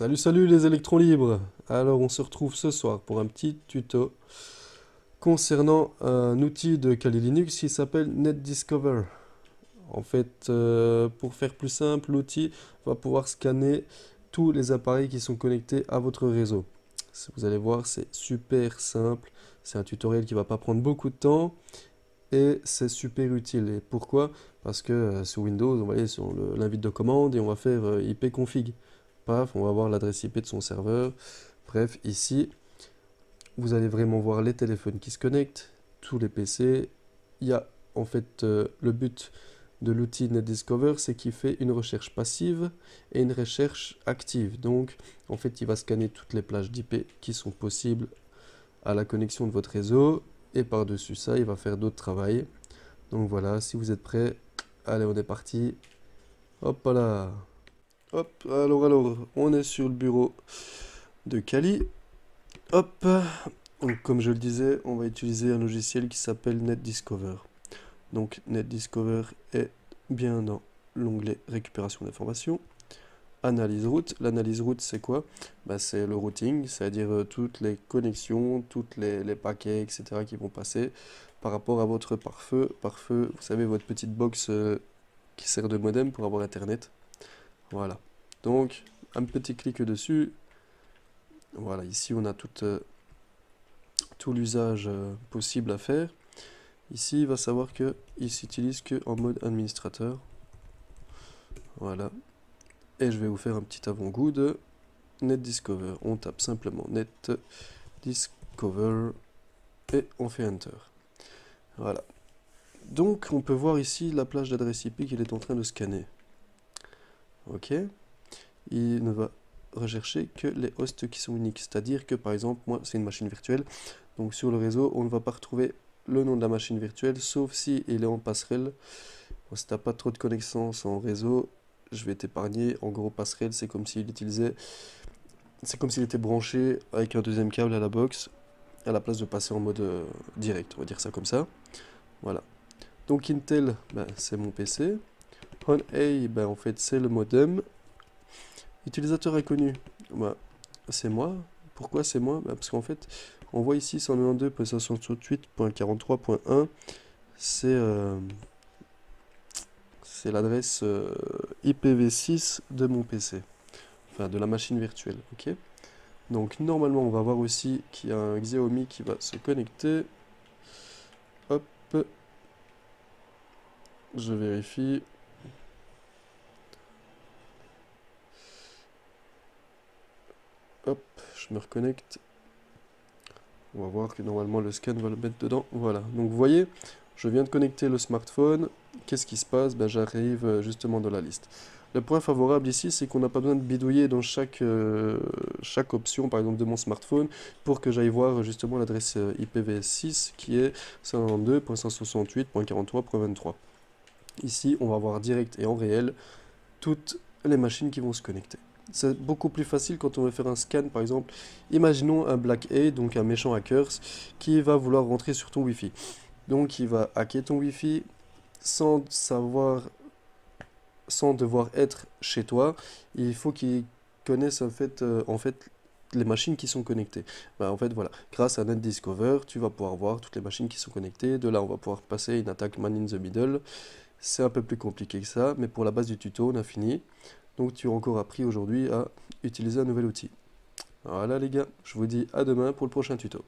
Salut, salut les électrons libres. Alors on se retrouve ce soir pour un petit tuto concernant un outil de Kali Linux qui s'appelle NetDiscover. En fait, pour faire plus simple, l'outil va pouvoir scanner tous les appareils qui sont connectés à votre réseau. Vous allez voir, c'est super simple. C'est un tutoriel qui va pas prendre beaucoup de temps et c'est super utile. Et pourquoi? Parce que sur Windows, on va aller sur l'invite de commande et on va faire ipconfig. Paf, on va voir l'adresse IP de son serveur. Bref, ici, vous allez vraiment voir les téléphones qui se connectent, tous les PC. Il y a en fait le but de l'outil NetDiscover, c'est qu'il fait une recherche passive et une recherche active. Donc, en fait, il va scanner toutes les plages d'IP qui sont possibles à la connexion de votre réseau. Et par-dessus ça, il va faire d'autres travail. Donc voilà, si vous êtes prêts, allez, on est parti. Hop là. Hop, alors, on est sur le bureau de Kali. Hop, donc comme je le disais, on va utiliser un logiciel qui s'appelle NetDiscover. Donc NetDiscover est bien dans l'onglet récupération d'informations. Analyse route. L'analyse route, c'est quoi? C'est le routing, c'est-à-dire toutes les connexions, toutes les paquets, etc. qui vont passer par rapport à votre pare-feu. Pare-feu, vous savez, votre petite box qui sert de modem pour avoir Internet. Voilà. Donc, un petit clic dessus. Voilà, ici on a tout l'usage possible à faire. Ici, il va savoir qu'il s'utilise qu'en mode administrateur. Voilà. Et je vais vous faire un petit avant-goût de NetDiscover. On tape simplement NetDiscover et on fait Enter. Voilà. Donc, on peut voir ici la plage d'adresse IP qu'il est en train de scanner. Ok. Il ne va rechercher que les hosts qui sont uniques. C'est-à-dire que, par exemple, moi, c'est une machine virtuelle. Donc, sur le réseau, on ne va pas retrouver le nom de la machine virtuelle, sauf si il est en passerelle. Bon, si tu n'as pas trop de connaissances en réseau, je vais t'épargner. En gros, passerelle, c'est comme s'il utilisait... C'est comme s'il était branché avec un deuxième câble à la box, à la place de passer en mode direct, on va dire ça comme ça. Voilà. Donc Intel, c'est mon PC. OnA, en fait, c'est le modem. Utilisateur inconnu, c'est moi. Pourquoi c'est moi? Parce qu'en fait, on voit ici 192.168.43.1, c'est l'adresse IPv6 de mon PC, enfin de la machine virtuelle, ok? Donc normalement, on va voir aussi qu'il y a un Xiaomi qui va se connecter. Hop, je vérifie. Hop, je me reconnecte. On va voir que normalement le scan va le mettre dedans. Voilà, donc vous voyez, je viens de connecter le smartphone. Qu'est-ce qui se passe? J'arrive justement dans la liste. Le point favorable ici, c'est qu'on n'a pas besoin de bidouiller dans chaque option, par exemple de mon smartphone, pour que j'aille voir justement l'adresse IPv6 qui est 192.168.43.23. Ici, on va voir direct et en réel toutes les machines qui vont se connecter. C'est beaucoup plus facile quand on veut faire un scan, par exemple. Imaginons un Black A, donc un méchant hacker, qui va vouloir rentrer sur ton Wi-Fi. Donc il va hacker ton Wi-Fi sans savoir, sans devoir être chez toi. Il faut qu'il connaisse en fait les machines qui sont connectées. En fait, voilà, grâce à NetDiscover, tu vas pouvoir voir toutes les machines qui sont connectées. De là, on va pouvoir passer une attaque man in the middle. C'est un peu plus compliqué que ça, mais pour la base du tuto, on a fini. Donc tu as encore appris aujourd'hui à utiliser un nouvel outil. Voilà les gars, je vous dis à demain pour le prochain tuto.